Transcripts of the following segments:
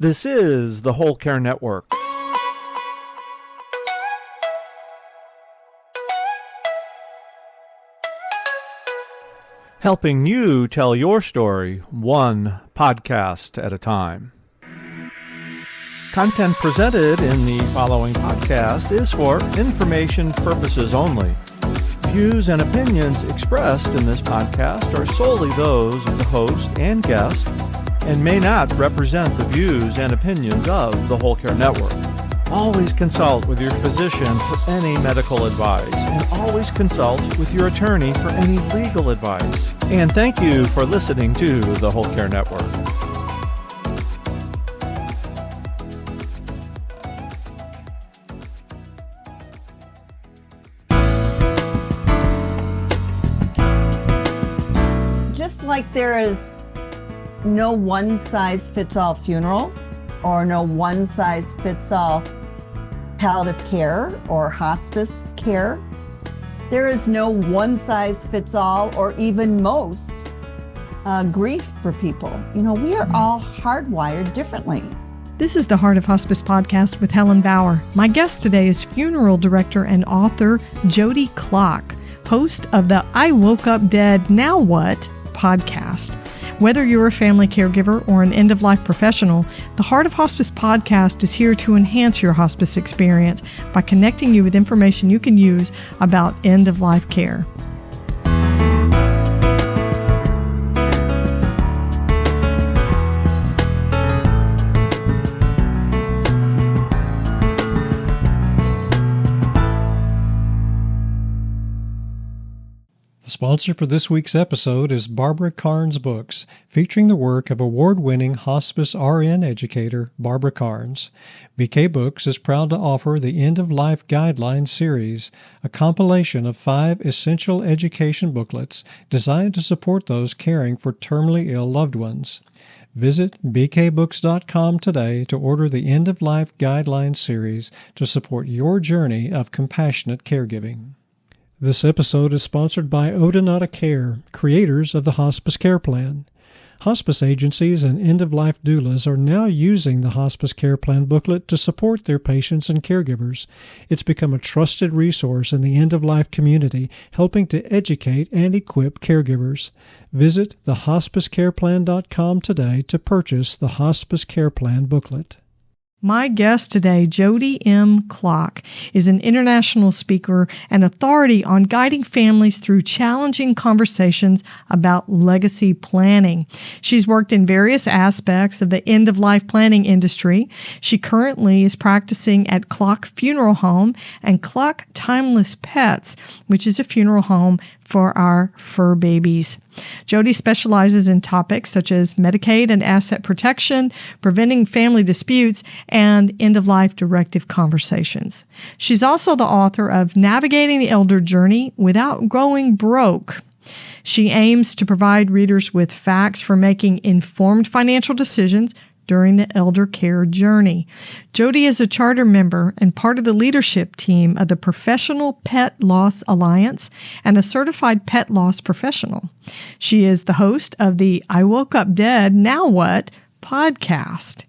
This is the Whole Care Network. Helping you tell your story one podcast at a time. Content presented in the following podcast is for information purposes only. Views and opinions expressed in this podcast are solely those of the host and guest and may not represent the views and opinions of the Whole Care Network. Always consult with your physician for any medical advice, and always consult with your attorney for any legal advice. And thank you for listening to the Whole Care Network. Just like there is no one-size-fits-all funeral or no one-size-fits-all palliative care or hospice care, there is no one-size-fits-all or even most grief for people. You know, we are all hardwired differently. This is the Heart of Hospice podcast with Helen Bauer. My guest today is funeral director and author Jodi Klock, host of the I Woke Up Dead, Now What podcast. Whether you're a family caregiver or an end-of-life professional, the Heart of Hospice podcast is here to enhance your hospice experience by connecting you with information you can use about end-of-life care. The sponsor for this week's episode is Barbara Carnes Books, featuring the work of award-winning hospice RN educator Barbara Carnes. BK Books is proud to offer the End-of-Life Guidelines series, a compilation of 5 essential education booklets designed to support those caring for terminally ill loved ones. Visit bkbooks.com today to order the End-of-Life Guidelines series to support your journey of compassionate caregiving. This episode is sponsored by Odonata Care, creators of the Hospice Care Plan. Hospice agencies and end-of-life doulas are now using the Hospice Care Plan booklet to support their patients and caregivers. It's become a trusted resource in the end-of-life community, helping to educate and equip caregivers. Visit thehospicecareplan.com today to purchase the Hospice Care Plan booklet. My guest today, Jodi M. Klock, is an international speaker and authority on guiding families through challenging conversations about legacy planning. She's worked in various aspects of the end-of-life planning industry. She currently is practicing at Klock Funeral Home and Klock Timeless Pets, which is a funeral home for our fur babies. Jodi specializes in topics such as Medicaid and asset protection, preventing family disputes, and end-of-life directive conversations. She's also the author of Navigating the Elder Journey Without Going Broke. She aims to provide readers with facts for making informed financial decisions during the elder care journey. Jodi is a charter member and part of the leadership team of the Professional Pet Loss Alliance and a certified pet loss professional. She is the host of the I Woke Up Dead, Now What podcast.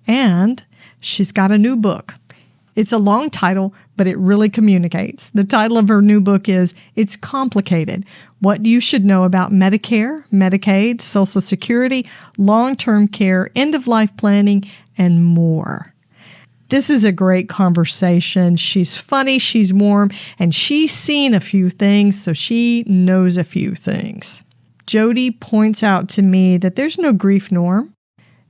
And she's got a new book. It's a long title, but it really communicates. The title of her new book is It's Complicated: What You Should Know About Medicare, Medicaid, Social Security, Long-Term Care, End-of-Life Planning, and more. This is a great conversation. She's funny, she's warm, and she's seen a few things, so she knows a few things. Jodi points out to me that there's no grief norm.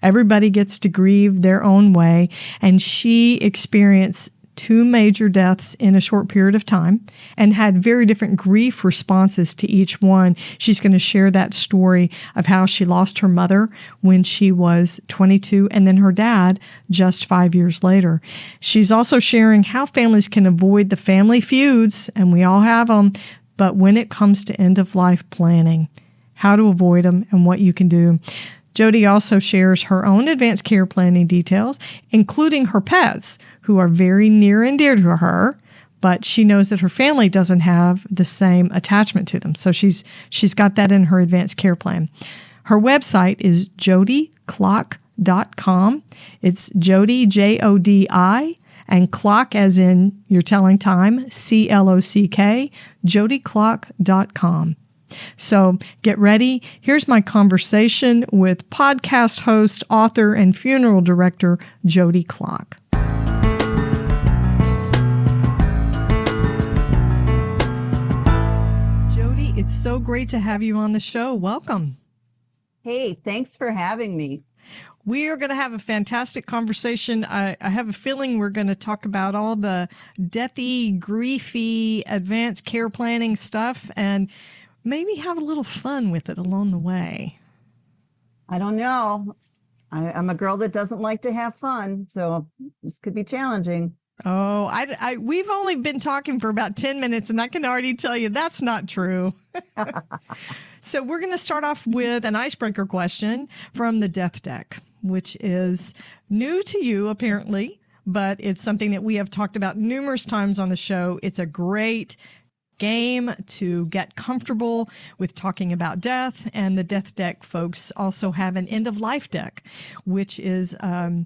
Everybody gets to grieve their own way, and she experienced 2 major deaths in a short period of time and had very different grief responses to each one. She's going to share that story of how she lost her mother when she was 22 and then her dad just 5 years later. She's also sharing how families can avoid the family feuds, and we all have them, but when it comes to end-of-life planning, how to avoid them and what you can do. Jodi also shares her own advanced care planning details, including her pets, who are very near and dear to her, but she knows that her family doesn't have the same attachment to them. So she's got that in her advanced care plan. Her website is jodiklock.com. jodiclock.com. It's Jodi, Jodi, and clock as in you're telling time, CLOCK, jodiclock.com. So get ready. Here's my conversation with podcast host, author, and funeral director, Jodi Klock. Jodi, it's so great to have you on the show. Welcome. Hey, thanks for having me. We are going to have a fantastic conversation. I have a feeling we're going to talk about all the deathy, griefy, advanced care planning stuff and maybe have a little fun with it along the way. I don't know. I'm a girl that doesn't like to have fun, so this could be challenging. Oh, we've only been talking for about 10 minutes, and I can already tell you that's not true. So we're going to start off with an icebreaker question from the Death Deck, which is new to you, apparently, but it's something that we have talked about numerous times on the show. It's a great game to get comfortable with talking about death. And the Death Deck folks also have an end of life deck, which is a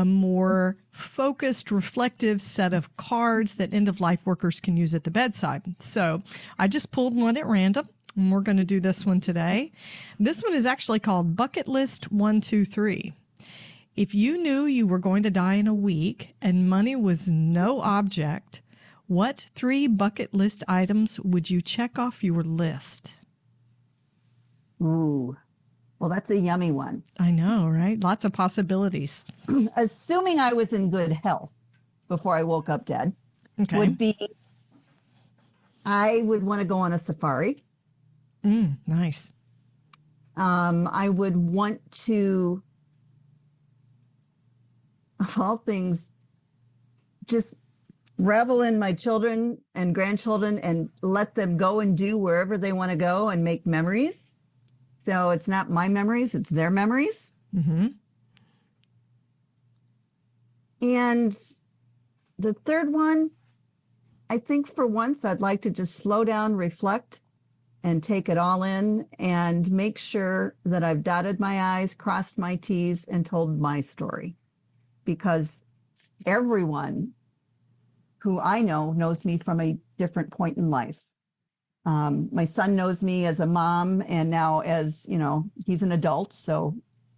more focused, reflective set of cards that end of life workers can use at the bedside. So I just pulled one at random, and we're going to do this one today. This one is actually called Bucket List 1, 2, 3. If you knew you were going to die in a week and money was no object, what 3 bucket list items would you check off your list? Ooh, well, that's a yummy one. I know, right? Lots of possibilities. Assuming I was in good health before I woke up dead, Okay. would be I would want to go on a safari. Nice. I would want to, of all things, just revel in my children and grandchildren and let them go and do wherever they want to go and make memories. So it's not my memories, it's their memories. Mm-hmm. And the third one, I think for once I'd like to just slow down, reflect, and take it all in and make sure that I've dotted my I's, crossed my T's, and told my story. Because everyone who I know knows me from a different point in life. My son knows me as a mom, and now as, he's an adult, so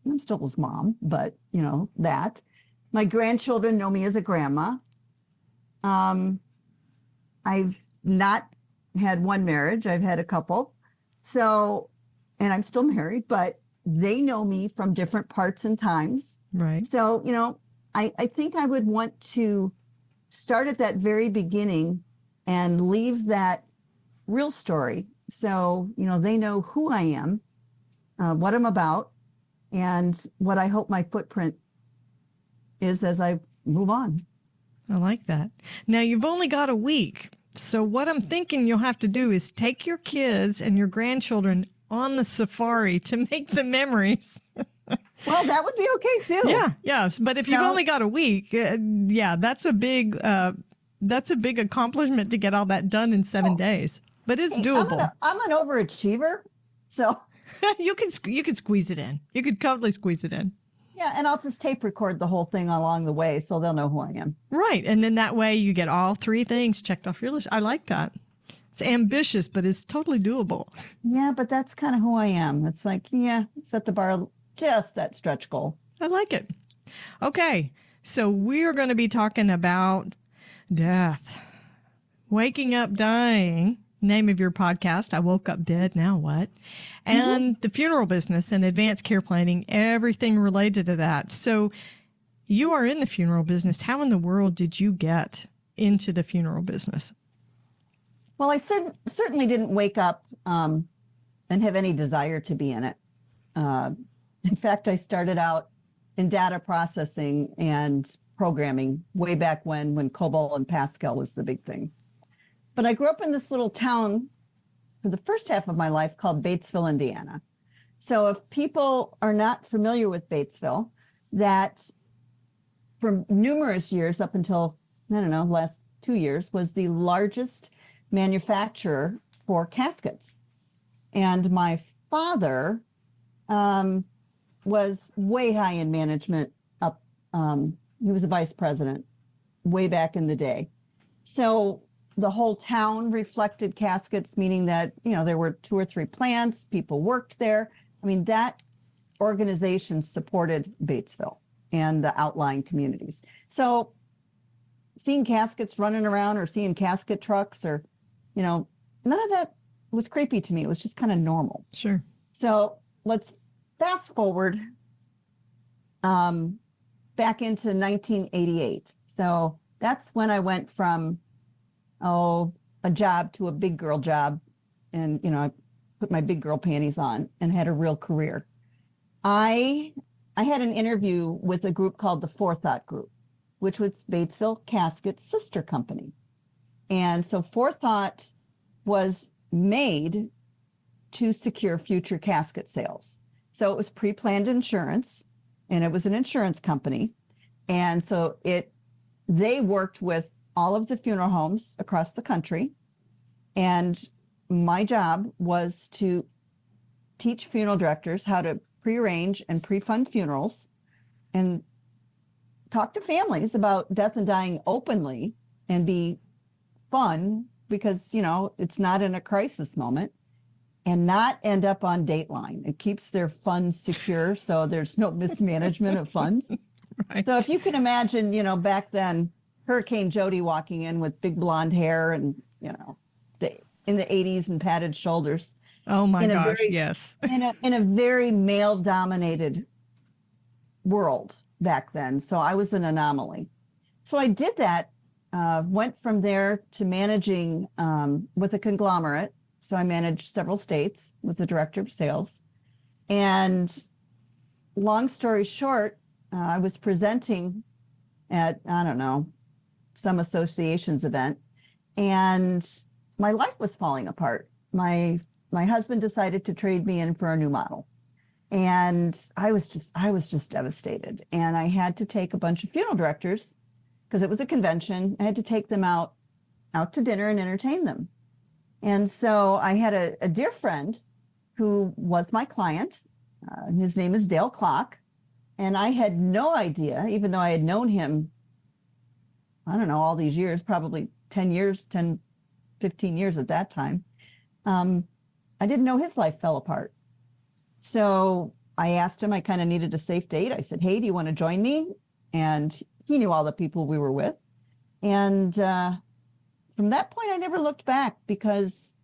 I'm still his mom, but, that. My grandchildren know me as a grandma. I've not had one marriage. I've had a couple. So, and I'm still married, but they know me from different parts and times. Right. So, I think I would want to start at that very beginning and leave that real story. So, they know who I am, what I'm about, and what I hope my footprint is as I move on. I like that. Now, you've only got a week. So what I'm thinking you'll have to do is take your kids and your grandchildren on the safari to make the memories. Well, that would be okay too. Yeah, yes. But if you've only got a week, that's a big accomplishment to get all that done in 7 days. But it's doable. I'm an overachiever, so you can squeeze it in. You could totally squeeze it in. Yeah, and I'll just tape record the whole thing along the way so they'll know who I am. Right, and then that way you get all 3 things checked off your list. I like that. It's ambitious, but it's totally doable. Yeah, but that's kind of who I am. It's like, set the bar just that stretch goal. I like it. Okay, so we're going to be talking about death. Waking up, dying. Name of your podcast, I Woke Up Dead, Now What? And the funeral business and advanced care planning, everything related to that. So you are in the funeral business. How in the world did you get into the funeral business? Well, I certainly didn't wake up and have any desire to be in it. In fact, I started out in data processing and programming way back when COBOL and Pascal was the big thing. But I grew up in this little town for the first half of my life called Batesville, Indiana. So if people are not familiar with Batesville, that for numerous years up until, last 2 years, was the largest manufacturer for caskets. And my father was way high in management up. He was a vice president way back in the day. So the whole town reflected caskets, meaning that, there were 2 or 3 plants, people worked there. I mean, that organization supported Batesville and the outlying communities. So seeing caskets running around or seeing casket trucks or, none of that was creepy to me. It was just kind of normal. Sure. So let's fast forward back into 1988. So that's when I went from, a job to a big girl job. And, I put my big girl panties on and had a real career. I had an interview with a group called the Forethought Group, which was Batesville Casket's sister company. And so Forethought was made to secure future casket sales. So it was pre-planned insurance, and it was an insurance company. And so they worked with all of the funeral homes across the country. And my job was to teach funeral directors how to prearrange and pre-fund funerals and talk to families about death and dying openly and be fun because, it's not in a crisis moment, and not end up on Dateline. It keeps their funds secure so there's no mismanagement of funds. Right. So if you can imagine, back then, Hurricane Jodi walking in with big blonde hair and, in the 80s and padded shoulders. Oh my gosh, yes. in a very male-dominated world back then. So I was an anomaly. So I did that, went from there to managing with a conglomerate. So I managed several states, was the director of sales. And long story short, I was presenting at, some association's event, and my life was falling apart. My husband decided to trade me in for a new model. And I was just devastated. And I had to take a bunch of funeral directors, because it was a convention. I had to take them out to dinner and entertain them. And so I had a dear friend who was my client. His name is Dale Clock. And I had no idea, even though I had known him, all these years, probably 10, 15 years at that time. I didn't know his life fell apart. So I asked him, I kind of needed a safe date. I said, hey, do you want to join me? And he knew all the people we were with. And from that point, I never looked back, because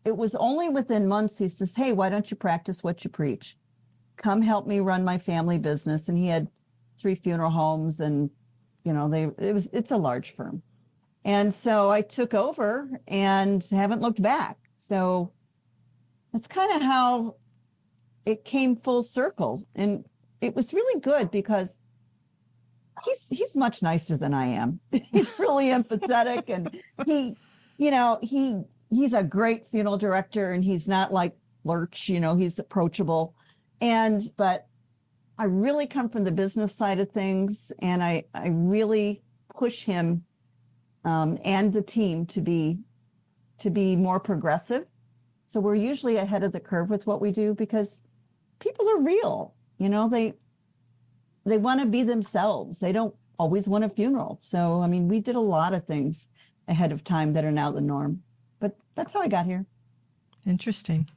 it was only within months he says, hey, why don't you practice what you preach? Come help me run my family business. And he had 3 funeral homes, and, it's a large firm. And so I took over and haven't looked back. So that's kind of how it came full circle. And it was really good, because he's much nicer than I am. He's really empathetic, and he's a great funeral director, and he's not like Lurch, he's approachable. But I really come from the business side of things, and I really push him and the team to be more progressive. So we're usually ahead of the curve with what we do, because people are real. They want to be themselves. They don't always want a funeral. So, we did a lot of things ahead of time that are now the norm. But that's how I got here. Interesting.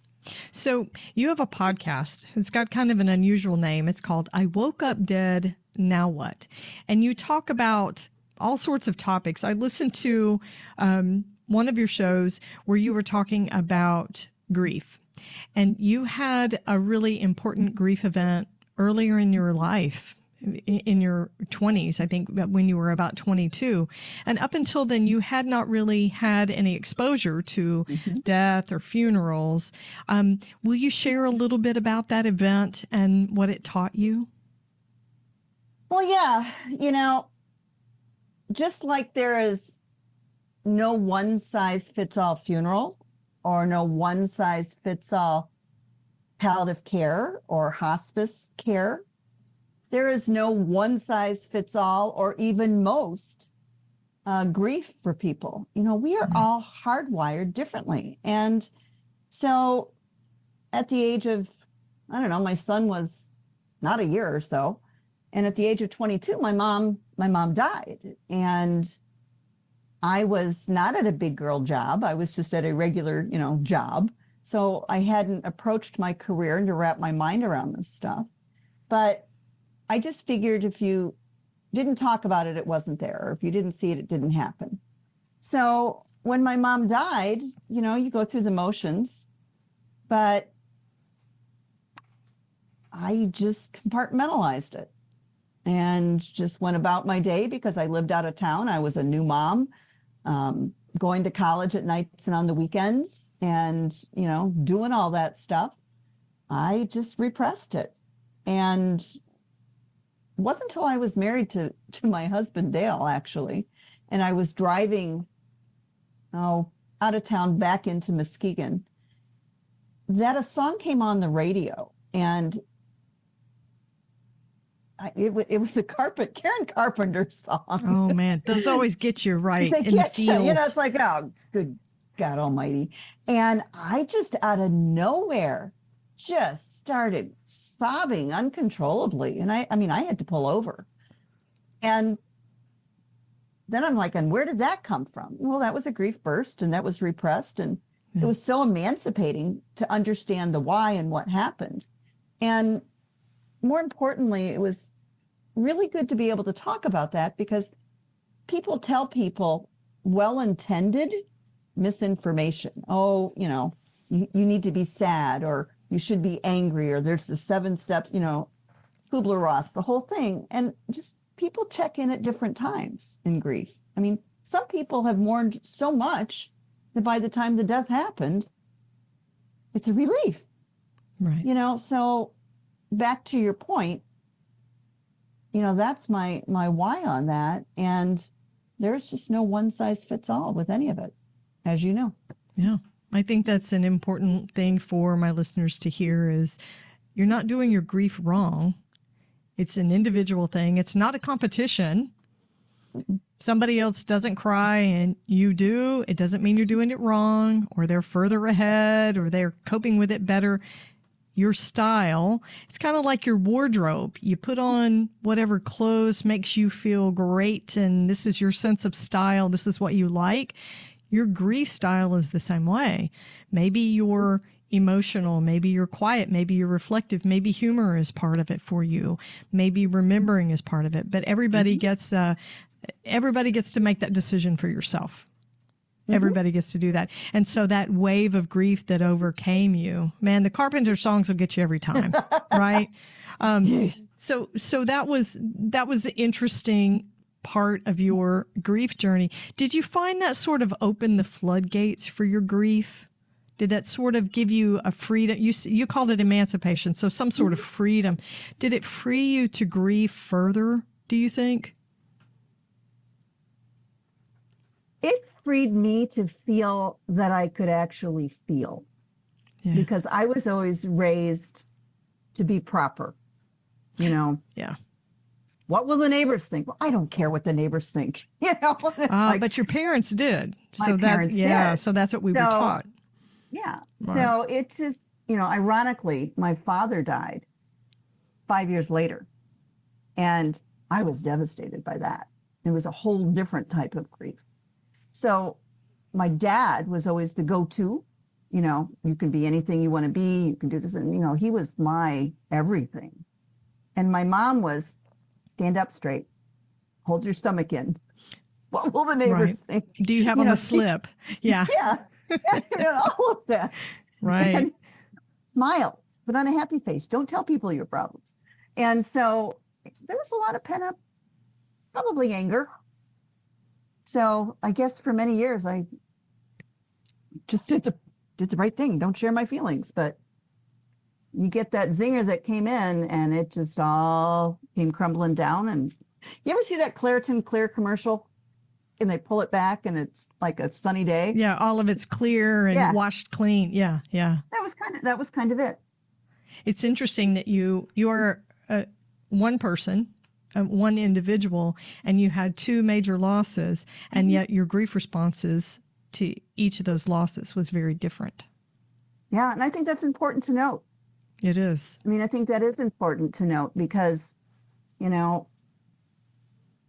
So you have a podcast. It's got kind of an unusual name. It's called I Woke Up Dead, Now What? And you talk about all sorts of topics. I listened to one of your shows where you were talking about grief. And you had a really important grief event earlier in your life, in your 20s, I think, when you were about 22. And up until then, you had not really had any exposure to death or funerals. Will you share a little bit about that event and what it taught you? Well, yeah, just like there is no one size fits all funeral or no one size fits all palliative care or hospice care, there is no one size fits all or even most grief for people. We are all hardwired differently. And so at the age of, my son was not a year or so. And at the age of 22, my mom died. And I was not at a big girl job. I was just at a regular, job. So I hadn't approached my career and to wrap my mind around this stuff. But I just figured if you didn't talk about it, it wasn't there. Or if you didn't see it, it didn't happen. So when my mom died, you go through the motions, but I just compartmentalized it and just went about my day because I lived out of town. I was a new mom, going to college at nights and on the weekends and, doing all that stuff. I just repressed it. And it wasn't until I was married to my husband, Dale, actually, and I was driving out of town back into Muskegon, that a song came on the radio, and it was a Karen Carpenter song. Oh man, those always get you right They in the get you. feels. It's like, oh, good God Almighty! And I just out of nowhere just started sobbing uncontrollably, and I mean, I had to pull over, and then I'm like, and where did that come from? Well, that was a grief burst, and that was repressed, and it was so emancipating to understand the why and what happened. And more importantly, it was really good to be able to talk about that because people tell people well-intended misinformation. Oh, you need to be sad, or you should be angry, or there's the 7 steps, Kubler-Ross, the whole thing. And just people check in at different times in grief. I mean, some people have mourned so much that by the time the death happened, it's a relief. Right. So back to your point, that's my why on that. And there's just no one size fits all with any of it, as you know. Yeah. I think that's an important thing for my listeners to hear is you're not doing your grief wrong. It's an individual thing. It's not a competition. Somebody else doesn't cry and you do. It doesn't mean you're doing it wrong or they're further ahead or they're coping with it better. Your style, it's kind of like your wardrobe. You put on whatever clothes makes you feel great and this is your sense of style. This is what you like. Your grief style is the same way. Maybe you're emotional, maybe you're quiet, maybe you're reflective, maybe humor is part of it for you, maybe remembering is part of it. But everybody gets to make that decision for yourself. Everybody gets to do that. And so that wave of grief that overcame you, man, the Carpenter songs will get you every time, right? So that was the interesting part of your grief journey. Did you find that sort of open the floodgates for your grief? Did that sort of give you a freedom? You called it emancipation, so some sort of freedom. Did it free you to grieve further, do you think? It freed me to feel that I could actually feel. Yeah. Because I was always raised to be proper, Yeah. What will the neighbors think? Well, I don't care what the neighbors think, but your parents did. My parents did. So that's what we were taught. Yeah. Right. So it just, ironically, my father died 5 years later. And I was devastated by that. It was a whole different type of grief. So my dad was always the go-to, you can be anything you want to be. You can do this. And, he was my everything. And my mom was stand up straight, hold your stomach in. What will the neighbors think? Do you have on a slip? Yeah. Yeah. All of that. Right. And smile, put on a happy face. Don't tell people your problems. And so there was a lot of pent up, probably anger. So I guess for many years, I just did the right thing. Don't share my feelings. But you get that zinger that came in and it just all came crumbling down. And you ever see that Claritin Clear commercial? And they pull it back and it's like a sunny day. Yeah, all of it's clear and washed clean. Yeah, yeah. That was kind of it. It's interesting that you are one person, one individual, and you had 2 major losses, and yet your grief responses to each of those losses was very different. Yeah, and I think that's important to note. It is. I mean, I think that is important to note because, you know,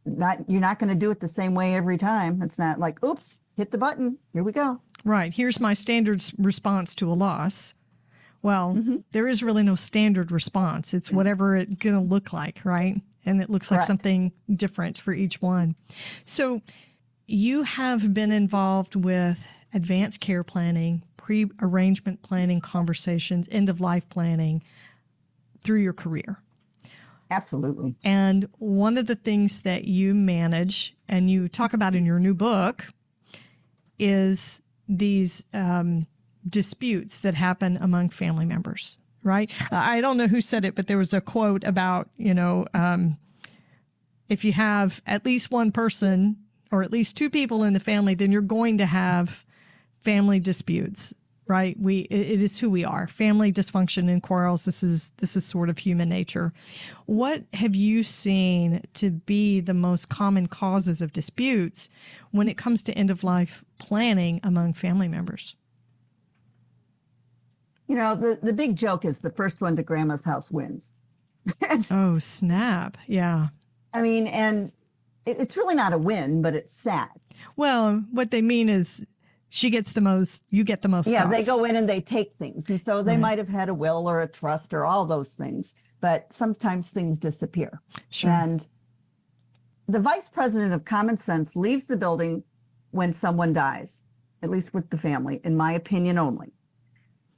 you're not going to do it the same way every time. It's not like, oops, hit the button. Here we go. Right. Here's my standard response to a loss. Well, there is really no standard response. It's whatever it's going to look like, right? And it looks like Correct. something different for each one. So you have been involved with advanced care planning, pre-arrangement planning conversations, end-of-life planning through your career. Absolutely. And one of the things that you manage and you talk about in your new book is these disputes that happen among family members, right? I don't know who said it, but there was a quote about, if you have at least one person or at least two people in the family, then you're going to have family disputes, right? It is who we are. Family dysfunction and quarrels. This is sort of human nature. What have you seen to be the most common causes of disputes when it comes to end of life planning among family members? You know, the big joke is the first one to grandma's house wins. Oh, snap. Yeah. I mean, and it's really not a win, but it's sad. Well, what they mean is she gets the most, you get the most Yeah, stuff. they go in and they take things. And so they Right. might have had a will or a trust or all those things, but sometimes things disappear. Sure. And the vice president of common sense leaves the building when someone dies, at least with the family, in my opinion only.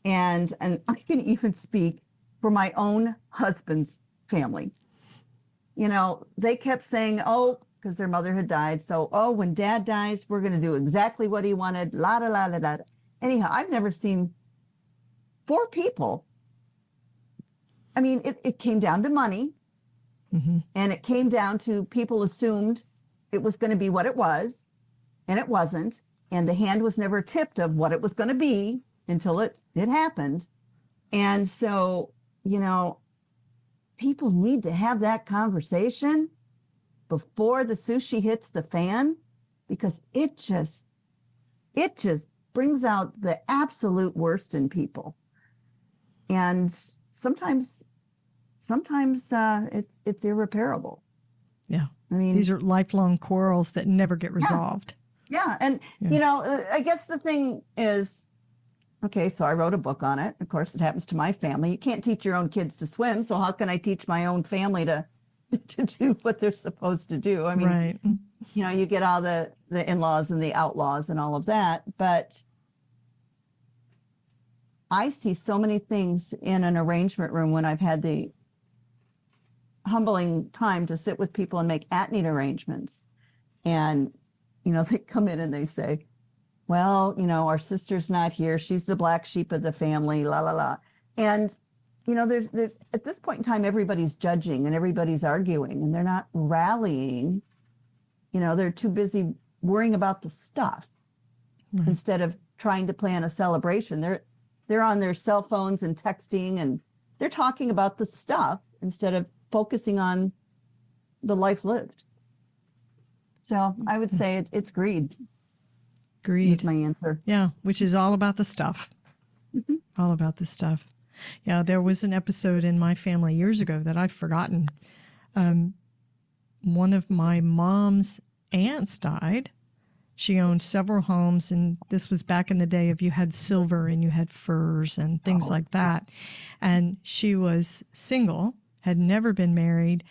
And I can even speak for my own husband's family. You know, they kept saying, oh, because their mother had died. So, oh, when dad dies, we're going to do exactly what he wanted. La, la, la, la, la. Anyhow, I've never seen four people. I mean, it came down to money. And it came down to people assumed it was going to be what it was, and it wasn't. And the hand was never tipped of what it was going to be until it happened. And so, you know, people need to have that conversation before the sushi hits the fan, because it just brings out the absolute worst in people. And sometimes it's irreparable. Yeah. I mean, These are lifelong quarrels that never get resolved. yeah. And, you know, I guess the thing is, okay, so I wrote a book on it. Of course, it happens to my family. You can't teach your own kids to swim. So how can I teach my own family to do what they're supposed to do? I mean, Right. you know, you get all the in-laws and the outlaws and all of that. But I see so many things in an arrangement room when I've had the humbling time to sit with people and make at-need arrangements. And, you know, they come in and they say, well, you know, our sister's not here. She's the black sheep of the family, la, la, la. And, you know, there's at this point in time, everybody's judging and everybody's arguing and they're not rallying. You know, they're too busy worrying about the stuff instead of trying to plan a celebration. They're on their cell phones and texting and they're talking about the stuff instead of focusing on the life lived. So I would say it's greed. Greed. Is my answer. Yeah, which is all about the stuff. All about the stuff. Yeah, there was an episode in my family years ago that I've forgotten. One of my mom's aunts died. She owned several homes, and this was back in the day of you had silver and you had furs and things like that. And she was single, had never been married,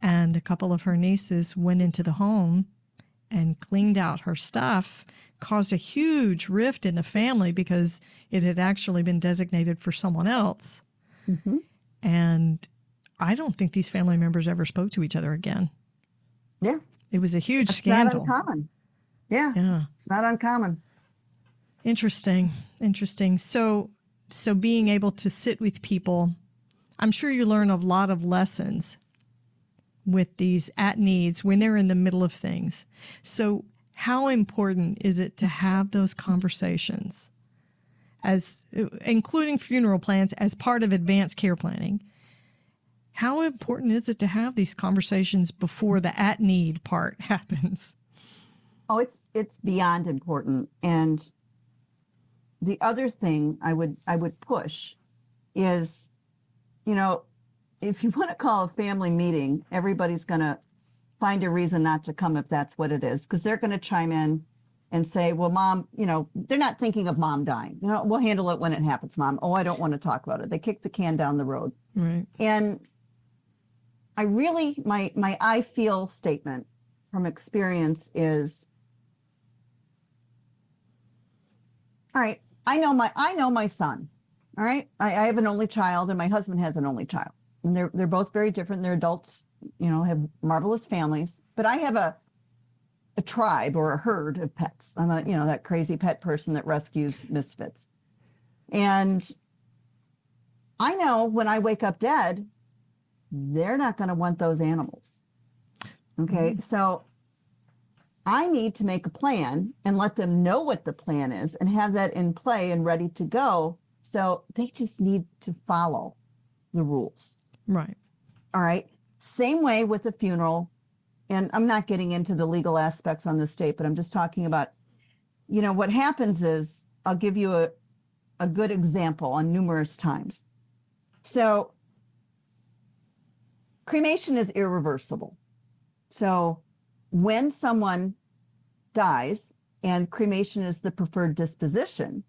and a couple of her nieces went into the home and cleaned out her stuff, caused a huge rift in the family because it had actually been designated for someone else. And I don't think these family members ever spoke to each other again. Yeah. It was a huge It's scandal. not uncommon. Yeah. Yeah. It's not uncommon. Interesting. So being able to sit with people, I'm sure you learn a lot of lessons with these at-needs when they're in the middle of things. So how important is it to have those conversations, as including funeral plans as part of advanced care planning? How important is it to have these conversations before the at-need part happens? Oh, it's beyond important. And the other thing I would push is if you want to call a family meeting, everybody's going to find a reason not to come if that's what it is, because they're going to chime in and say, well, mom, they're not thinking of mom dying. We'll handle it when it happens, mom. Oh, I don't want to talk about it. They kick the can down the road. Right. And I really, my I feel statement from experience is, all right, I know my son. All right. I have an only child and my husband has an only child. And they're both very different. They're adults, have marvelous families. But I have a tribe or a herd of pets. I'm that crazy pet person that rescues misfits. And I know when I wake up dead, they're not going to want those animals. Okay. Mm-hmm. So I need to make a plan and let them know what the plan is and have that in play and ready to go. So they just need to follow the rules. Right. All right. Same way with a funeral. And I'm not getting into the legal aspects on the state, but I'm just talking about, what happens is, I'll give you a good example on numerous times. So cremation is irreversible. So when someone dies and cremation is the preferred disposition,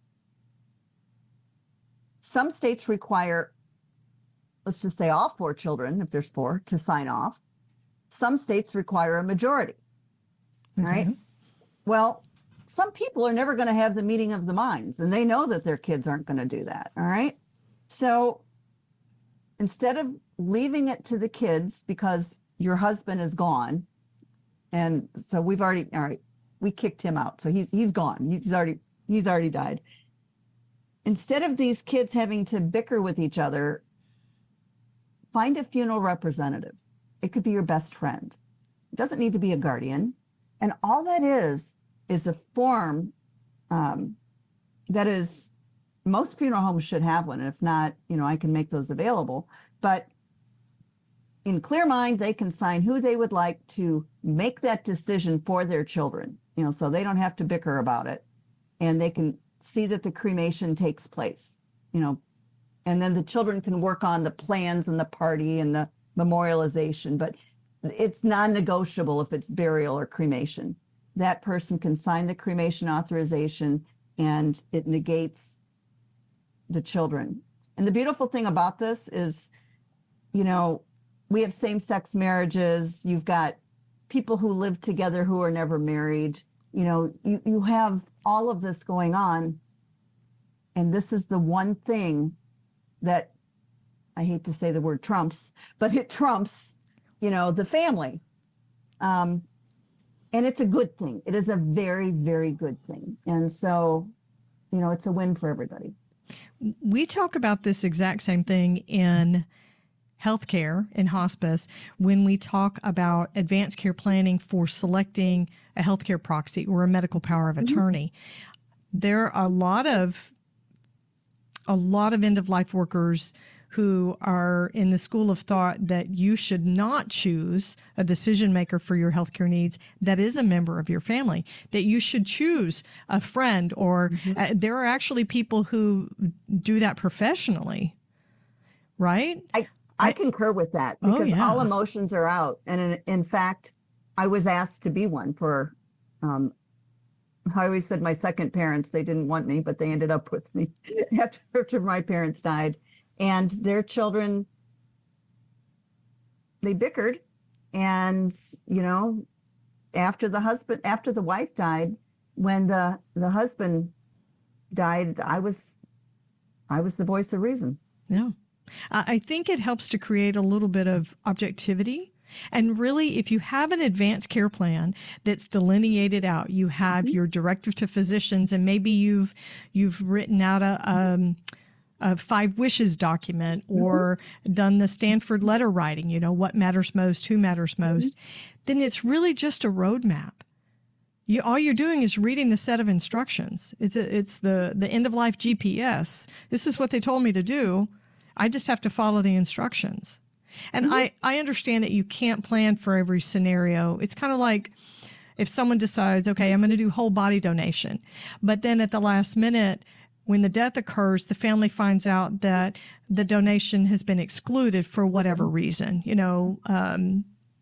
some states require, let's just say all 4 children, if there's 4, to sign off. Some states require a majority. All right. Well, some people are never going to have the meeting of the minds, and they know that their kids aren't going to do that. All right. So instead of leaving it to the kids because your husband is gone, and so we kicked him out. So he's gone. He's already died. Instead of these kids having to bicker with each other, find a funeral representative. It could be your best friend. It doesn't need to be a guardian. And all that is a form that is, most funeral homes should have one. And if not, I can make those available. But in clear mind, they can sign who they would like to make that decision for their children, so they don't have to bicker about it. And they can see that the cremation takes place, and then the children can work on the plans and the party and the memorialization, but it's non-negotiable if it's burial or cremation. That person can sign the cremation authorization and it negates the children. And the beautiful thing about this is, we have same-sex marriages. You've got people who live together who are never married. You have all of this going on. And this is the one thing that, I hate to say the word trumps, but it trumps, the family. And it's a good thing. It is a very, very good thing. And so, it's a win for everybody. We talk about this exact same thing in healthcare, in hospice, when we talk about advanced care planning for selecting a healthcare proxy or a medical power of attorney. Mm-hmm. There are a lot of end-of-life workers who are in the school of thought that you should not choose a decision maker for your healthcare needs that is a member of your family, that you should choose a friend or there are actually people who do that professionally, right? I concur with that because all emotions are out. And in fact, I was asked to be one for, I always said my second parents, they didn't want me, but they ended up with me after my parents died. And their children, they bickered. And, after the wife died, when the husband died, I was the voice of reason. Yeah. I think it helps to create a little bit of objectivity. And really, if you have an advanced care plan that's delineated out, you have your directive to physicians, and maybe you've written out a 5 wishes document or done the Stanford letter writing, what matters most, who matters most, then it's really just a roadmap. All you're doing is reading the set of instructions. It's the end of life GPS. This is what they told me to do. I just have to follow the instructions. And I understand that you can't plan for every scenario. It's kind of like if someone decides, okay, I'm going to do whole body donation, but then at the last minute, when the death occurs, the family finds out that the donation has been excluded for whatever reason,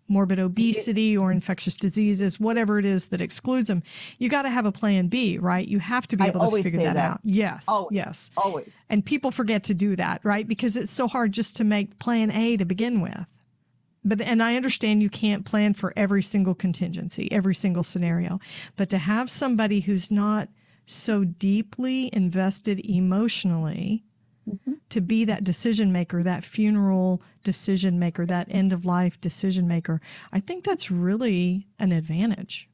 morbid obesity or infectious diseases, whatever it is that excludes them. You got to have a plan B, right? You have to be able to figure that out. Yes. Always. Yes. Always. And people forget to do that, right? Because it's so hard just to make plan A to begin with. And I understand you can't plan for every single contingency, every single scenario, but to have somebody who's not so deeply invested emotionally to be that decision maker, that funeral decision maker, that end of life decision maker, I think that's really an advantage.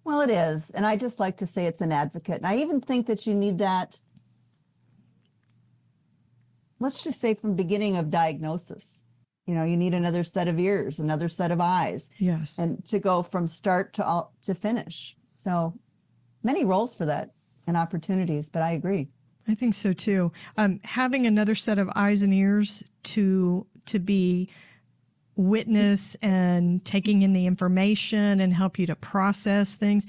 Well, it is. And I just like to say it's an advocate. And I even think that you need that, let's just say from beginning of diagnosis. You need another set of ears, another set of eyes. Yes. And to go from start to finish. So many roles for that and opportunities, but I agree. I think so too. Having another set of eyes and ears to be witness and taking in the information and help you to process things.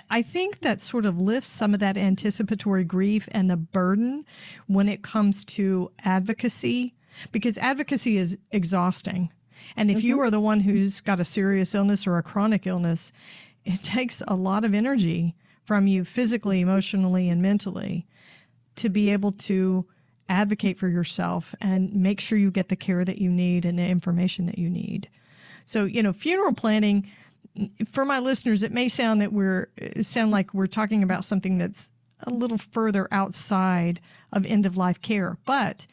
I think that sort of lifts some of that anticipatory grief and the burden when it comes to advocacy, because advocacy is exhausting. And if you are the one who's got a serious illness or a chronic illness, it takes a lot of energy from you physically, emotionally, and mentally to be able to advocate for yourself and make sure you get the care that you need and the information that you need. So, funeral planning, for my listeners, it may sound like we're talking about something that's a little further outside of end of life care, but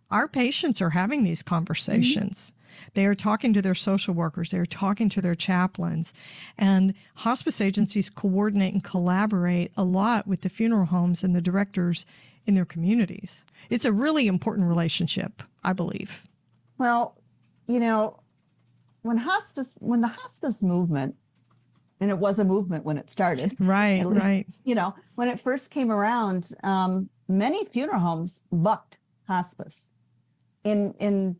our patients are having these conversations. They are talking to their social workers. They're talking to their chaplains. And hospice agencies coordinate and collaborate a lot with the funeral homes and the directors in their communities. It's a really important relationship, I believe. Well, when the hospice movement, and it was a movement when it started. Right. When it first came around, many funeral homes bucked hospice. In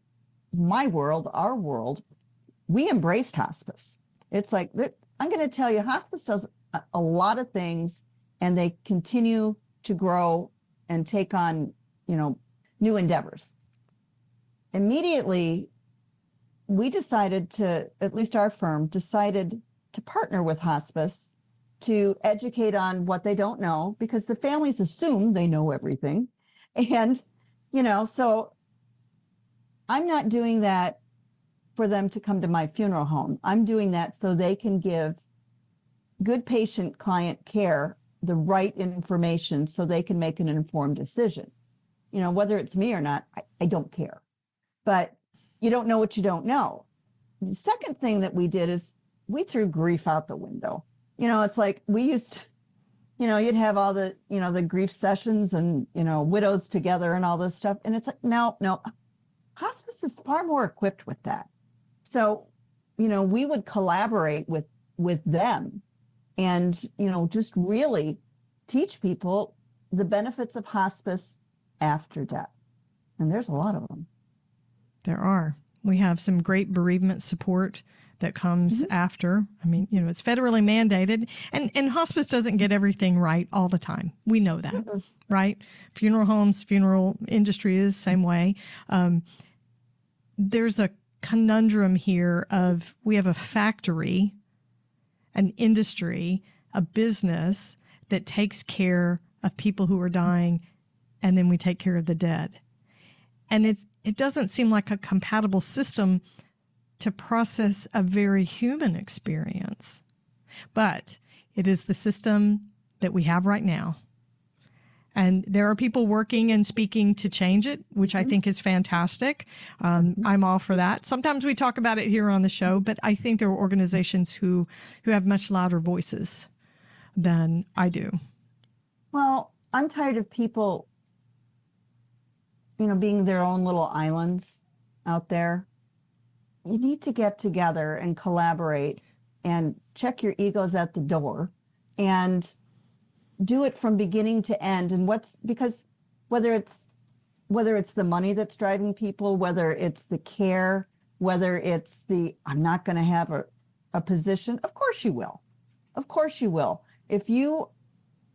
my world, our world, we embraced hospice. It's like, I'm going to tell you, hospice does a lot of things, and they continue to grow and take on, new endeavors. Immediately, we decided at least our firm decided to partner with hospice to educate on what they don't know, because the families assume they know everything. And, so I'm not doing that for them to come to my funeral home. I'm doing that so they can give good patient-client care, the right information, so they can make an informed decision. Whether it's me or not, I don't care. But you don't know what you don't know. The second thing that we did is we threw grief out the window. It's like we used, you'd have all the, the grief sessions and, widows together and all this stuff. And it's like, no. Hospice is far more equipped with that. So, we would collaborate with them and, just really teach people the benefits of hospice after death. And there's a lot of them. There are. We have some great bereavement support that comes after. I mean, it's federally mandated, and hospice doesn't get everything right all the time. We know that, right? Funeral homes, funeral industry is the same way. There's a conundrum here of we have a factory, an industry, a business that takes care of people who are dying, and then we take care of the dead. And it doesn't seem like a compatible system to process a very human experience. But it is the system that we have right now. And there are people working and speaking to change it, which I think is fantastic. I'm all for that. Sometimes we talk about it here on the show, but I think there are organizations who have much louder voices than I do. Well, I'm tired of people, being their own little islands out there. You need to get together and collaborate and check your egos at the door and do it from beginning to end. And because whether it's the money that's driving people, whether it's the care, whether it's I'm not going to have a position, of course you will. Of course you will. If you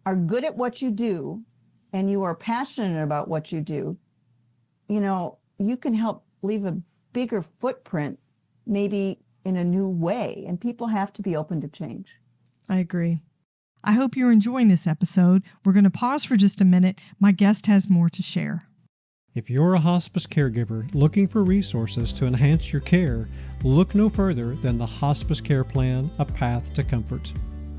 are good at what you do and you are passionate about what you do, you can help leave a bigger footprint, maybe in a new way. And people have to be open to change. I agree. I hope you're enjoying this episode. We're going to pause for just a minute. My guest has more to share. If you're a hospice caregiver looking for resources to enhance your care, look no further than the Hospice Care Plan, A Path to Comfort.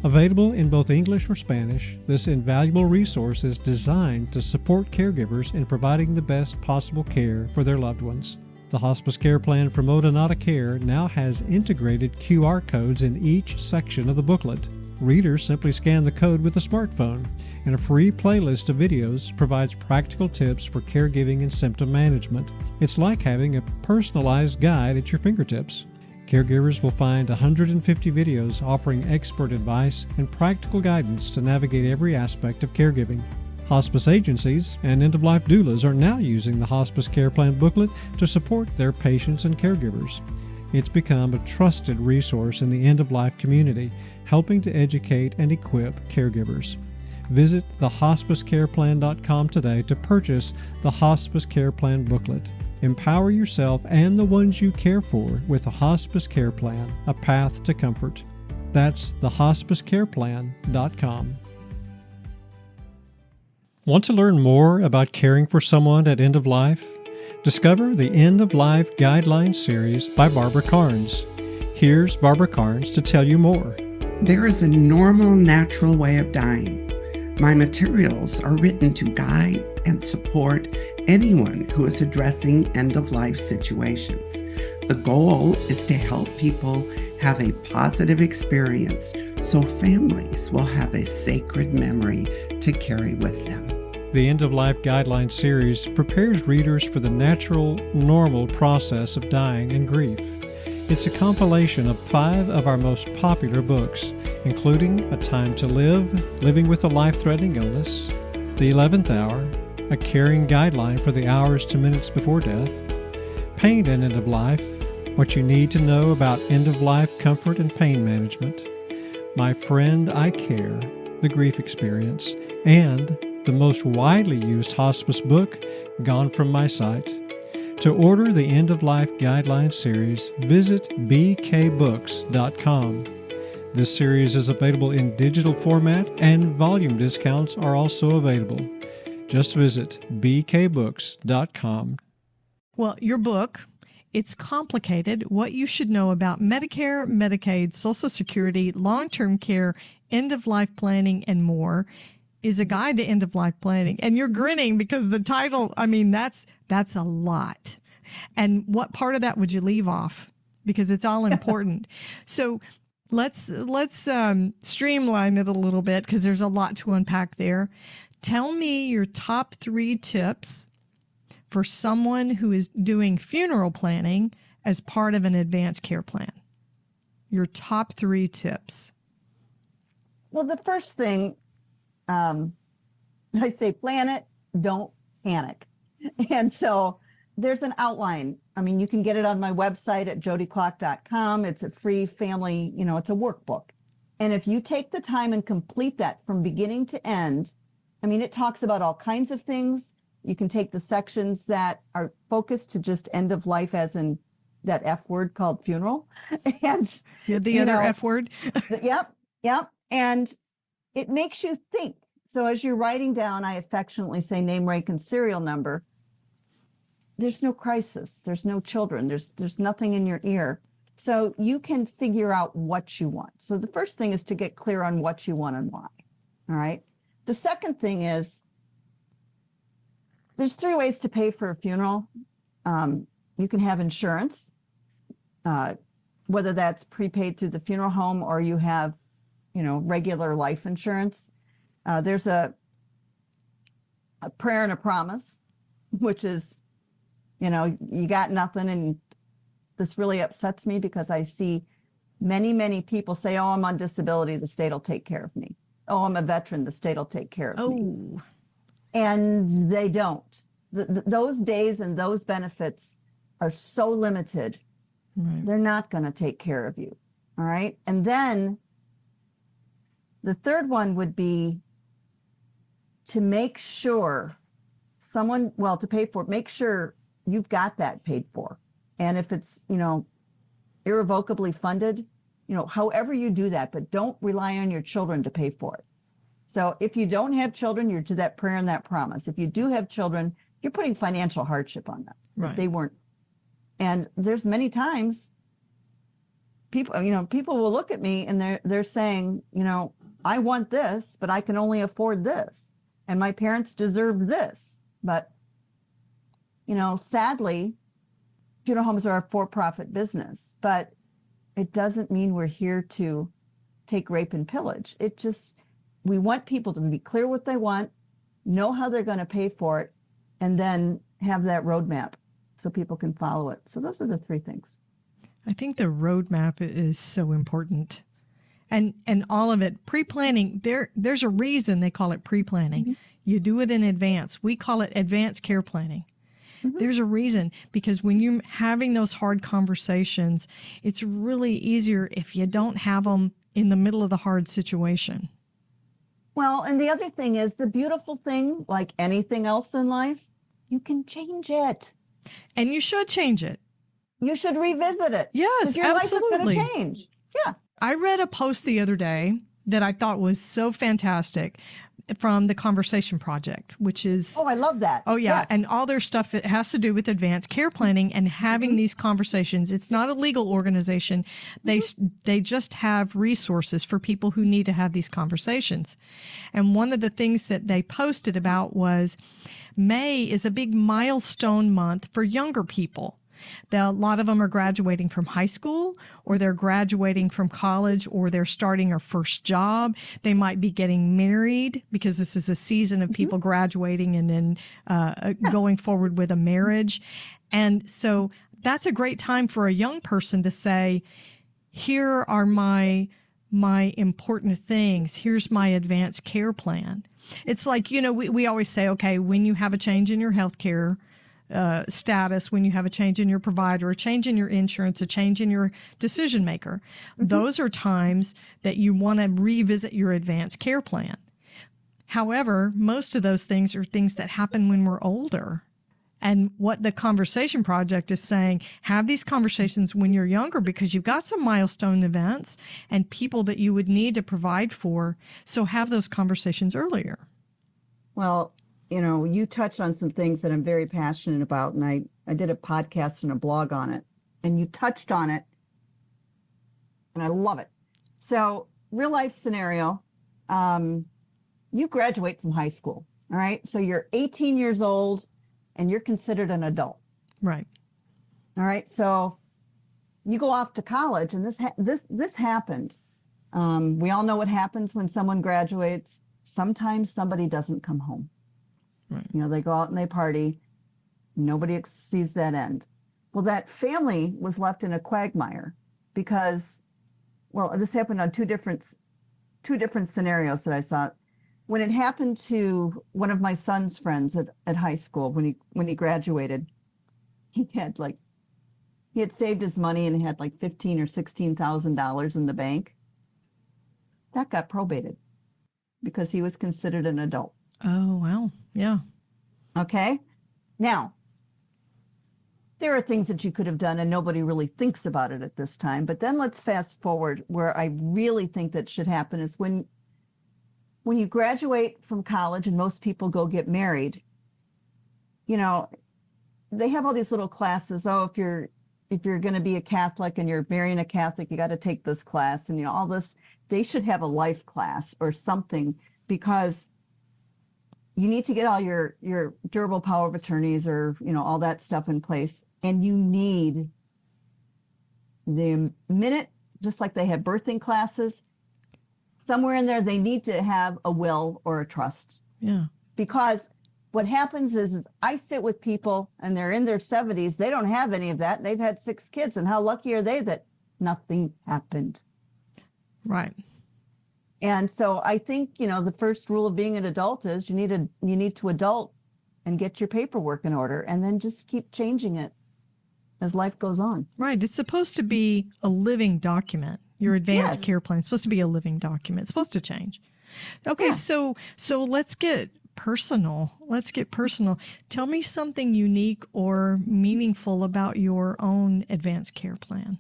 Available in both English or Spanish, this invaluable resource is designed to support caregivers in providing the best possible care for their loved ones. The Hospice Care Plan for Modonata Care now has integrated QR codes in each section of the booklet. Readers simply scan the code with a smartphone, and a free playlist of videos provides practical tips for caregiving and symptom management. It's like having a personalized guide at your fingertips. Caregivers will find 150 videos offering expert advice and practical guidance to navigate every aspect of caregiving. Hospice agencies and end-of-life doulas are now using the Hospice Care Plan booklet to support their patients and caregivers. It's become a trusted resource in the end-of-life community, helping to educate and equip caregivers. Visit thehospicecareplan.com today to purchase the Hospice Care Plan booklet. Empower yourself and the ones you care for with the Hospice Care Plan, A Path to Comfort. That's thehospicecareplan.com. Want to learn more about caring for someone at end of life? Discover the End of Life Guidelines series by Barbara Carnes. Here's Barbara Carnes to tell you more. There is a normal, natural way of dying. My materials are written to guide and support anyone who is addressing end-of-life situations. The goal is to help people have a positive experience so families will have a sacred memory to carry with them. The End of Life Guidelines series prepares readers for the natural, normal process of dying and grief. It's a compilation of 5 of our most popular books, including A Time to Live, Living with a Life-Threatening Illness, The 11th Hour, A Caring Guideline for the Hours to Minutes Before Death, Pain and End of Life, What You Need to Know About End-of-Life Comfort and Pain Management, My Friend, I Care, The Grief Experience, and the most widely used hospice book, Gone From My Sight. To order the End of Life Guidelines series, visit bkbooks.com. This series is available in digital format and volume discounts are also available. Just visit bkbooks.com. Well, your book, It's Complicated, What You Should Know About Medicare, Medicaid, Social Security, Long-Term Care, End-of-Life Planning, and more, is a guide to end-of-life planning. And you're grinning because the title, that's a lot. And what part of that would you leave off? Because it's all important. So let's streamline it a little bit because there's a lot to unpack there. Tell me your top 3 tips for someone who is doing funeral planning as part of an advanced care plan. Your top 3 tips. Well, the first thing, I say plan it, don't panic. And so there's an outline. You can get it on my website at jodiclock.com. It's a free family, it's a workbook. And if you take the time and complete that from beginning to end, it talks about all kinds of things. You can take the sections that are focused to just end of life, as in that F word called funeral. And the other F word. Yep. And it makes you think. So as you're writing down, I affectionately say name, rank, and serial number. There's no crisis. There's no children. There's nothing in your ear. So you can figure out what you want. So the first thing is to get clear on what you want and why. All right. The second thing is there's 3 ways to pay for a funeral. You can have insurance, whether that's prepaid through the funeral home or you have, regular life insurance. There's a prayer and a promise, which is, you got nothing. And this really upsets me because I see many, many people say, oh, I'm on disability, the state will take care of me. Oh, I'm a veteran, the state will take care of me. And they don't. Those days and those benefits are so limited. Right. They're not going to take care of you. All right. And then the third one would be to make sure to pay for it, make sure you've got that paid for. And if it's, irrevocably funded, however you do that, but don't rely on your children to pay for it. So if you don't have children, you're to that prayer and that promise. If you do have children, you're putting financial hardship on them. Right. They weren't. And there's many times people will look at me and they're saying, I want this, but I can only afford this. And my parents deserve this. But, sadly, funeral homes are a for-profit business, but it doesn't mean we're here to take, rape, and pillage. We want people to be clear what they want, know how they're going to pay for it, and then have that roadmap so people can follow it. So those are the three things. I think the roadmap is so important. And all of it, pre-planning, there's a reason they call it pre-planning. Mm-hmm. You do it in advance. We call it advanced care planning. Mm-hmm. There's a reason, because when you're having those hard conversations, it's really easier if you don't have them in the middle of the hard situation. Well, and the other thing is, the beautiful thing, like anything else in life, you can change it. And you should change it. You should revisit it. Yes, your absolutely. Life is going to change. Yeah. I read a post the other day that I thought was so fantastic from the Conversation Project, which is... Oh, I love that. Oh, yeah. Yes. And all their stuff, it has to do with advanced care planning and having these conversations. It's not a legal organization. They just have resources for people who need to have these conversations. And one of the things that they posted about was May is a big milestone month for younger people. A lot of them are graduating from high school, or they're graduating from college, or they're starting their first job. They might be getting married, because this is a season of people graduating and then going forward with a marriage. And so that's a great time for a young person to say, here are my important things. Here's my advanced care plan. It's like, we always say, okay, when you have a change in your health care status, when you have a change in your provider, a change in your insurance, a change in your decision maker, those are times that you want to revisit your advanced care plan. However, most of those things are things that happen when we're older. And what the Conversation Project is saying, have these conversations when you're younger, because you've got some milestone events and people that you would need to provide for. So have those conversations earlier. Well, you touched on some things that I'm very passionate about, and I did a podcast and a blog on it, and you touched on it, and I love it. So, real life scenario, you graduate from high school, all right? So you're 18 years old, and you're considered an adult. Right. All right, so you go off to college, and this happened. We all know what happens when someone graduates. Sometimes somebody doesn't come home. Right. They go out and they party. Nobody sees that end. Well, that family was left in a quagmire because, this happened on two different scenarios that I saw. When it happened to one of my son's friends at high school, when he graduated, he had saved his money and he had like $15,000 or $16,000 in the bank. That got probated because he was considered an adult. Oh, well, yeah. Okay. Now, there are things that you could have done and nobody really thinks about it at this time. But then let's fast forward where I really think that should happen is when you graduate from college and most people go get married, they have all these little classes. Oh, if you're going to be a Catholic and you're marrying a Catholic, you got to take this class and all this. They should have a life class or something, because you need to get all your durable power of attorneys or, all that stuff in place. And you need the minute, just like they have birthing classes, somewhere in there, they need to have a will or a trust. Yeah. Because what happens is I sit with people and they're in their 70s. They don't have any of that. They've had 6 kids. And how lucky are they that nothing happened? Right. And so I think, the first rule of being an adult is you need to adult and get your paperwork in order, and then just keep changing it as life goes on. Right. It's supposed to be a living document. Your advanced care plan is supposed to be a living document. It's supposed to change. Okay. Yeah. So let's get personal. Let's get personal. Tell me something unique or meaningful about your own advanced care plan.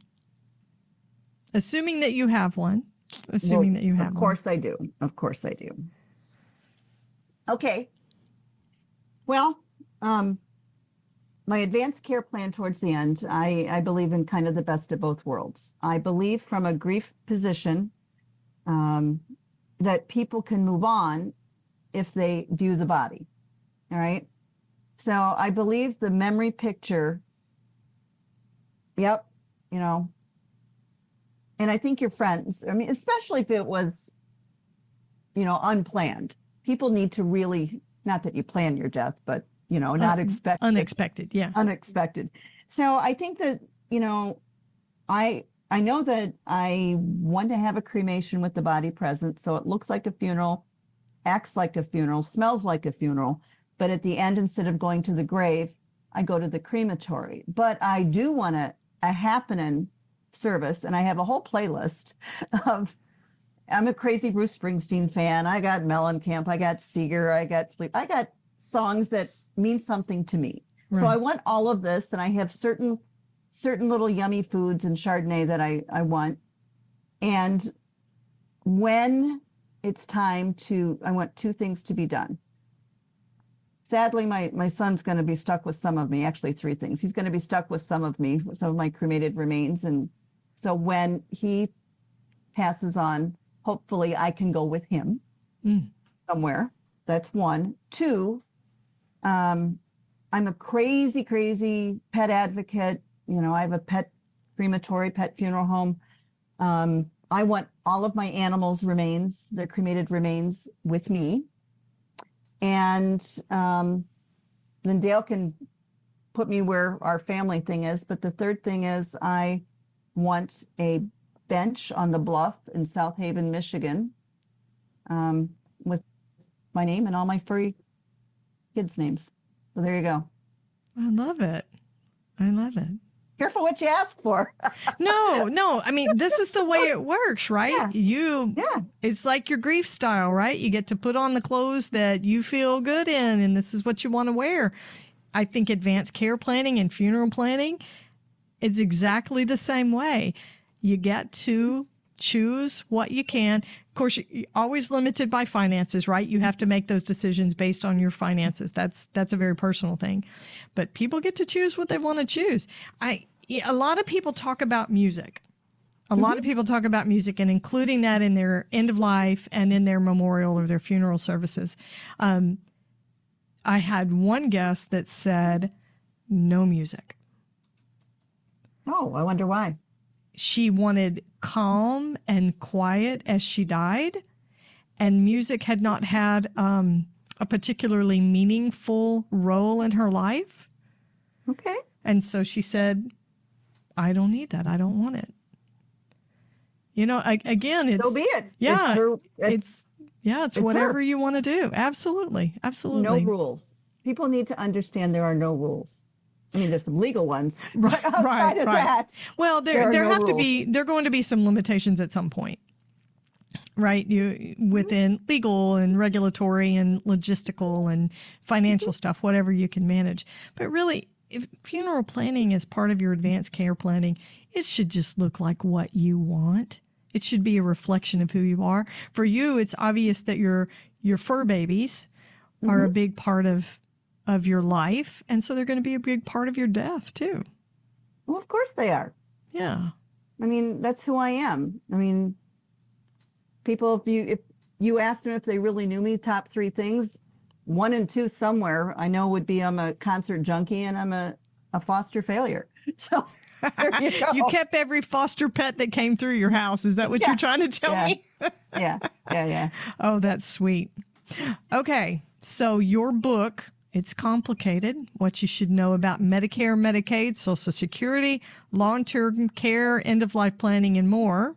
Assuming that you have one. Of course I do. Of course I do. Okay. Well, my advanced care plan towards the end, I believe in kind of the best of both worlds. I believe from a grief position that people can move on if they view the body. All right. So I believe the memory picture. Yep. And I think your friends, especially if it was, unplanned, people need to really, not that you plan your death, but, not expect unexpected. Yeah. Unexpected. So I think that, I know that I want to have a cremation with the body present. So it looks like a funeral, acts like a funeral, smells like a funeral. But at the end, instead of going to the grave, I go to the crematory. But I do want a happening service. And I have a whole playlist of, I'm a crazy Bruce Springsteen fan. I got Mellencamp, I got Seeger, I got Fleet. I got songs that mean something to me. Right. So I want all of this. And I have certain little yummy foods and Chardonnay that I want. And when it's time I want two things to be done. Sadly, my son's going to be stuck with some of me, actually three things. He's going to be stuck with some of me, with some of my cremated remains. And so when he passes on, hopefully I can go with him somewhere. That's one. Two, I'm a crazy, crazy pet advocate. I have a pet crematory, pet funeral home. I want all of my animals' remains, their cremated remains, with me. And then Dale can put me where our family thing is. But the third thing is I want a bench on the bluff in South Haven, Michigan, with my name and all my furry kids' names. So there you go. I love it. Careful what you ask for. No. This is the way it works, right? Yeah. It's like your grief style, right? You get to put on the clothes that you feel good in, and this is what you want to wear. I think advanced care planning and funeral planning, it's exactly the same way. You get to choose what you can. Of course, you're always limited by finances, right? You have to make those decisions based on your finances. That's a very personal thing. But people get to choose what they want to choose. A lot of people talk about music. A lot of people talk about music and including that in their end of life and in their memorial or their funeral services. I had one guest that said no music. Oh, I wonder why. She wanted calm and quiet as she died, and music had not had a particularly meaningful role in her life. Okay. And so she said, I don't need that. I don't want it. Again, it's... So be it. Yeah. It's whatever her. you want to do. Absolutely. No rules. People need to understand there are no rules. There's some legal ones, but outside of that, well, there have to be. There are going to be some limitations at some point, right? Within legal and regulatory and logistical and financial stuff, whatever you can manage. But really, if funeral planning is part of your advanced care planning, it should just look like what you want. It should be a reflection of who you are. For you, it's obvious that your fur babies are a big part of your life. And so they're going to be a big part of your death too. Well, of course they are. Yeah. That's who I am. People, if you asked them if they really knew me, top three things, 1 and 2 somewhere, I know would be I'm a concert junkie and I'm a foster failure. So there you go. You kept every foster pet that came through your house. Is that what you're trying to tell me? Yeah. Oh, that's sweet. Okay. So your book, it's complicated. What you should know about Medicare, Medicaid, Social Security, long-term care, end-of-life planning, and more.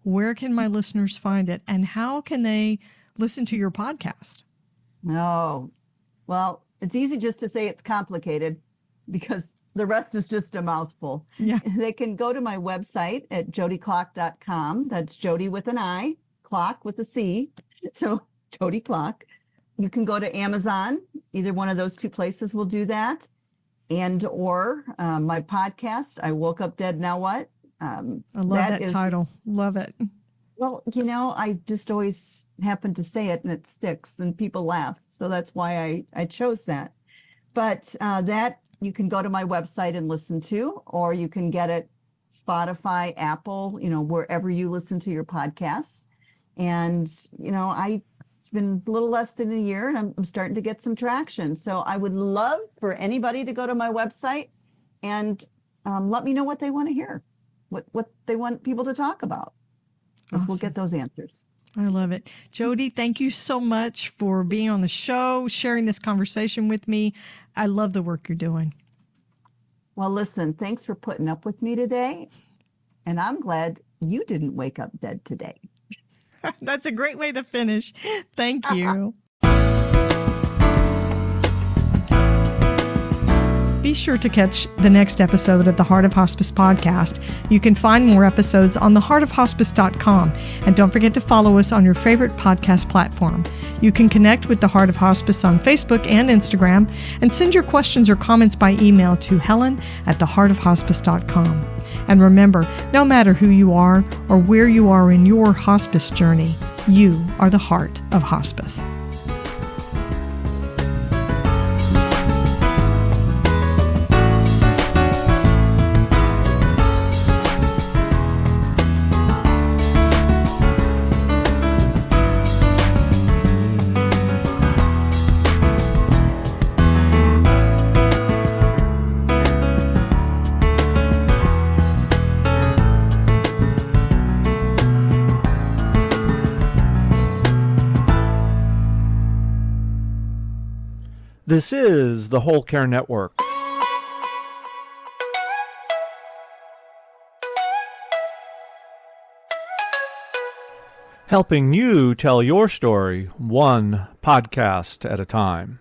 Where can my listeners find it? And how can they listen to your podcast? Oh, well, it's easy just to say it's complicated because the rest is just a mouthful. Yeah. They can go to my website at jodiclock.com. That's Jodi with an I, clock with a C. So Jodi Clock. you can go to Amazon. Either one of those two places will do that. And or my podcast, I Woke Up Dead, Now What? I love that title. Love it. Well, I just always happen to say it and it sticks and people laugh. So that's why I chose that. But that you can go to my website and listen to, or you can get it Spotify, Apple, wherever you listen to your podcasts. And, it's been a little less than a year and I'm starting to get some traction. So I would love for anybody to go to my website and let me know what they want to hear, what they want people to talk about. Awesome. We'll get those answers. I love it. Jodi, thank you so much for being on the show, sharing this conversation with me. I love the work you're doing. Well, listen, thanks for putting up with me today. And I'm glad you didn't wake up dead today. That's a great way to finish. Thank you. Be sure to catch the next episode of the Heart of Hospice podcast. You can find more episodes on theheartofhospice.com. And don't forget to follow us on your favorite podcast platform. You can connect with the Heart of Hospice on Facebook and Instagram and send your questions or comments by email to helen@theheartofhospice.com. And remember, no matter who you are or where you are in your hospice journey, you are the heart of hospice. This is the Whole Care Network. Helping you tell your story one podcast at a time.